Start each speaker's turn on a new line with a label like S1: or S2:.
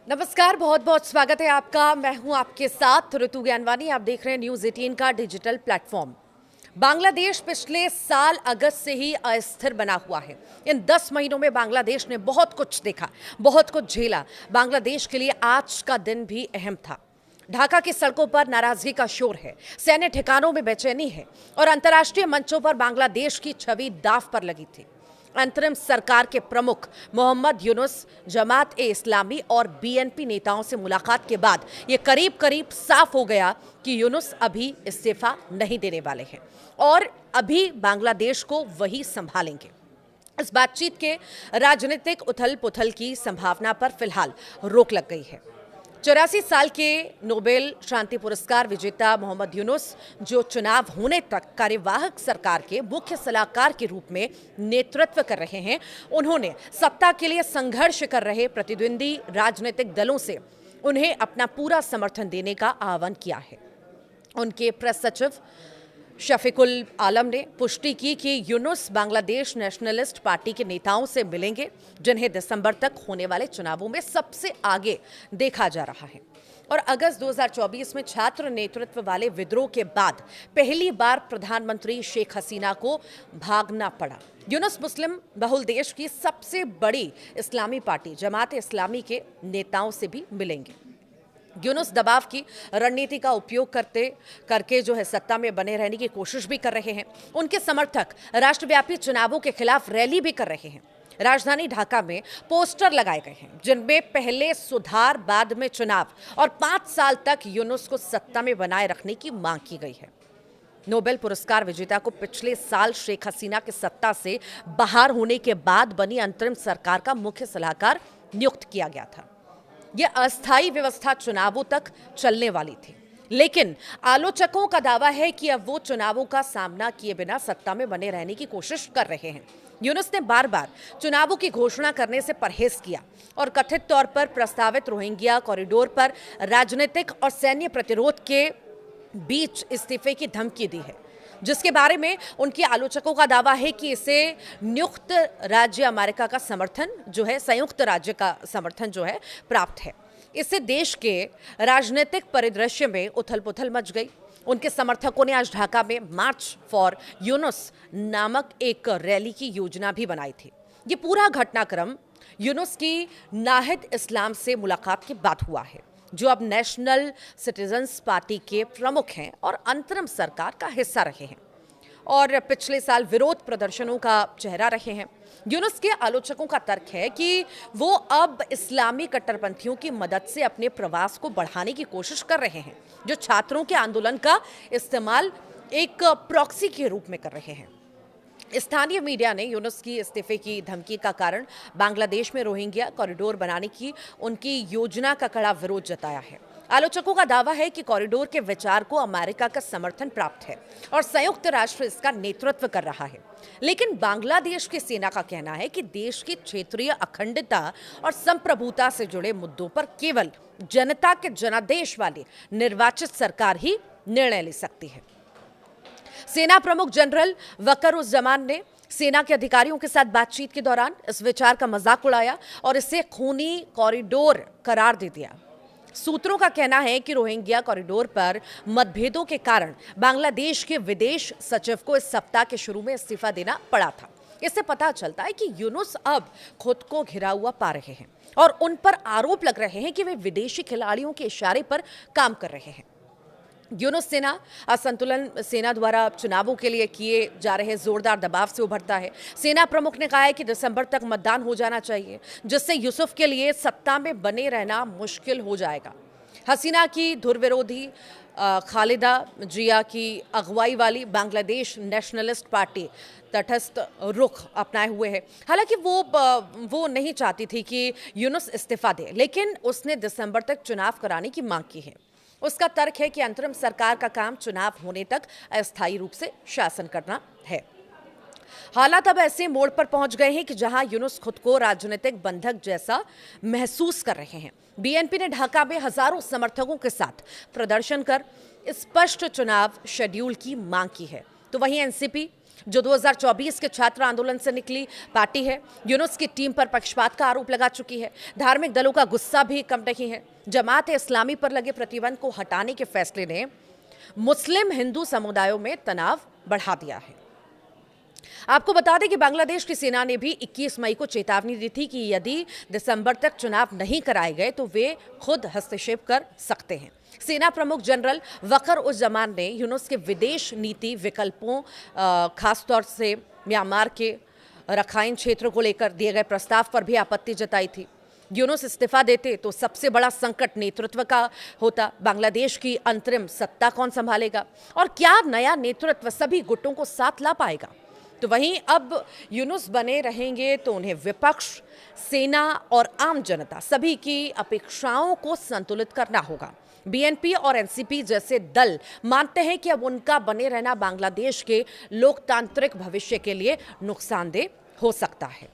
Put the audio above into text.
S1: नमस्कार, बहुत बहुत स्वागत है आपका। मैं हूं आपके साथ ऋतु ज्ञानवानी। आप देख रहे हैं न्यूज़ 18 का डिजिटल प्लेटफॉर्म। बांग्लादेश पिछले साल अगस्त से ही अस्थिर बना हुआ है। इन 10 महीनों में बांग्लादेश ने बहुत कुछ देखा, बहुत कुछ झेला। बांग्लादेश के लिए आज का दिन भी अहम था। ढाका की सड़कों पर नाराजगी का शोर है, सैन्य ठिकानों में बेचैनी है और अंतर्राष्ट्रीय मंचों पर बांग्लादेश की छवि दांव पर लगी थी। अंतरिम सरकार के प्रमुख मोहम्मद यूनुस जमात-ए-इस्लामी और बीएनपी नेताओं से मुलाकात के बाद ये करीब करीब साफ हो गया कि यूनुस अभी इस्तीफा नहीं देने वाले हैं और अभी बांग्लादेश को वही संभालेंगे। इस बातचीत के राजनीतिक उथल-पुथल की संभावना पर फिलहाल रोक लग गई है। 84 साल के नोबेल शांति पुरस्कार विजेता मोहम्मद यूनुस, जो चुनाव होने तक कार्यवाहक सरकार के मुख्य सलाहकार के रूप में नेतृत्व कर रहे हैं, उन्होंने सत्ता के लिए संघर्ष कर रहे प्रतिद्वंदी राजनीतिक दलों से उन्हें अपना पूरा समर्थन देने का आह्वान किया है। उनके प्रेस सचिव शफीकुल आलम ने पुष्टि की कि यूनुस बांग्लादेश नेशनलिस्ट पार्टी के नेताओं से मिलेंगे, जिन्हें दिसंबर तक होने वाले चुनावों में सबसे आगे देखा जा रहा है। और अगस्त 2024 में छात्र नेतृत्व वाले विद्रोह के बाद पहली बार प्रधानमंत्री शेख हसीना को भागना पड़ा। यूनुस मुस्लिम बहुल देश की सबसे बड़ी इस्लामी पार्टी जमात-ए-इस्लामी के नेताओं से भी मिलेंगे। यूनुस दबाव की रणनीति का उपयोग करके जो है सत्ता में बने रहने की कोशिश भी कर रहे हैं। उनके समर्थक राष्ट्रव्यापी चुनावों के खिलाफ रैली भी कर रहे हैं। राजधानी ढाका में पोस्टर लगाए गए हैं, जिनमें पहले सुधार, बाद में चुनाव और 5 साल तक यूनुस को सत्ता में बनाए रखने की मांग की गई है। नोबेल पुरस्कार विजेता को पिछले साल शेख हसीना के सत्ता से बाहर होने के बाद बनी अंतरिम सरकार का मुख्य सलाहकार नियुक्त किया गया था। यह अस्थायी व्यवस्था चुनावों तक चलने वाली थी, लेकिन आलोचकों का दावा है कि अब वो चुनावों का सामना किए बिना सत्ता में बने रहने की कोशिश कर रहे हैं। यूनुस ने बार बार चुनावों की घोषणा करने से परहेज किया और कथित तौर पर प्रस्तावित रोहिंग्या कॉरिडोर पर राजनीतिक और सैन्य प्रतिरोध के बीच इस्तीफे की धमकी दी है, जिसके बारे में उनके आलोचकों का दावा है कि इसे नियुक्त राज्य अमेरिका का समर्थन जो है, संयुक्त राज्य का समर्थन जो है प्राप्त है। इससे देश के राजनीतिक परिदृश्य में उथल-पुथल मच गई। उनके समर्थकों ने आज ढाका में मार्च फॉर यूनुस नामक एक रैली की योजना भी बनाई थी। ये पूरा घटनाक्रम यूनुस की नाहिद इस्लाम से मुलाकात के बाद हुआ है, जो अब नेशनल सिटीजन्स पार्टी के प्रमुख हैं और अंतरिम सरकार का हिस्सा रहे हैं और पिछले साल विरोध प्रदर्शनों का चेहरा रहे हैं। यूनुस के आलोचकों का तर्क है कि वो अब इस्लामी कट्टरपंथियों की मदद से अपने प्रवास को बढ़ाने की कोशिश कर रहे हैं, जो छात्रों के आंदोलन का इस्तेमाल एक प्रॉक्सी के रूप में कर रहे हैं। स्थानीय मीडिया ने यूनुस की इस्तीफे की धमकी का कारण बांग्लादेश में रोहिंग्या कॉरिडोर बनाने की उनकी योजना का कड़ा विरोध जताया है। आलोचकों का दावा है कि कॉरिडोर के विचार को अमेरिका का समर्थन प्राप्त है और संयुक्त राष्ट्र इसका नेतृत्व कर रहा है। लेकिन बांग्लादेश की सेना का कहना है कि देश की क्षेत्रीय अखंडता और संप्रभुता से जुड़े मुद्दों पर केवल जनता के जनादेश वाली निर्वाचित सरकार ही निर्णय ले सकती है। सेना प्रमुख जनरल वकरुज्जमान ने सेना के अधिकारियों के साथ बातचीत के दौरान इस विचार का मजाक उड़ाया और इसे खूनी कॉरिडोर करार दे दिया। सूत्रों का कहना है कि रोहिंग्या कॉरिडोर पर मतभेदों के कारण बांग्लादेश के विदेश सचिव को इस सप्ताह के शुरू में इस्तीफा देना पड़ा था। इससे पता चलता है कि यूनुस अब खुद को घिरा हुआ पा रहे हैं और उन पर आरोप लग रहे हैं कि वे विदेशी खिलाड़ियों के इशारे पर काम कर रहे हैं। यूनुस सेना असंतुलन सेना द्वारा चुनावों के लिए किए जा रहे जोरदार दबाव से उभरता है। सेना प्रमुख ने कहा है कि दिसंबर तक मतदान हो जाना चाहिए, जिससे यूसुफ के लिए सत्ता में बने रहना मुश्किल हो जाएगा। हसीना की धुरविरोधी खालिदा जिया की अगुवाई वाली बांग्लादेश नेशनलिस्ट पार्टी तटस्थ रुख अपनाए हुए है। हालांकि वो नहीं चाहती थी कि यूनुस इस्तीफा दे, लेकिन उसने दिसंबर तक चुनाव कराने की मांग की है। उसका तर्क है कि अंतरिम सरकार का काम चुनाव होने तक अस्थायी रूप से शासन करना है। हालात अब ऐसे मोड़ पर पहुंच गए हैं कि जहां यूनुस खुद को राजनीतिक बंधक जैसा महसूस कर रहे हैं। बीएनपी ने ढाका में हजारों समर्थकों के साथ प्रदर्शन कर स्पष्ट चुनाव शेड्यूल की मांग की है, तो वहीं एनसीपी जो 2024 के छात्र आंदोलन से निकली पार्टी है, यूनुस की टीम पर पक्षपात का आरोप लगा चुकी है। धार्मिक दलों का गुस्सा भी कम नहीं है। जमात इस्लामी पर लगे प्रतिबंध को हटाने के फैसले ने मुस्लिम हिंदू समुदायों में तनाव बढ़ा दिया है। आपको बता दें कि बांग्लादेश की सेना ने भी 21 मई को चेतावनी दी थी कि यदि दिसंबर तक चुनाव नहीं कराए गए तो वे खुद हस्तक्षेप कर सकते हैं। सेना प्रमुख जनरल वकर उस जमान ने यूनुस के विदेश नीति विकल्पों, खासतौर से म्यांमार के रखाइन क्षेत्रों को लेकर दिए गए प्रस्ताव पर भी आपत्ति जताई थी। यूनुस इस्तीफा देते तो सबसे बड़ा संकट नेतृत्व का होता। बांग्लादेश की अंतरिम सत्ता कौन संभालेगा और क्या नया नेतृत्व सभी गुटों को साथ ला पाएगा? तो वहीं अब यूनुस बने रहेंगे तो उन्हें विपक्ष, सेना और आम जनता सभी की अपेक्षाओं को संतुलित करना होगा। बीएनपी और एनसीपी जैसे दल मानते हैं कि अब उनका बने रहना बांग्लादेश के लोकतांत्रिक भविष्य के लिए नुकसानदेह हो सकता है।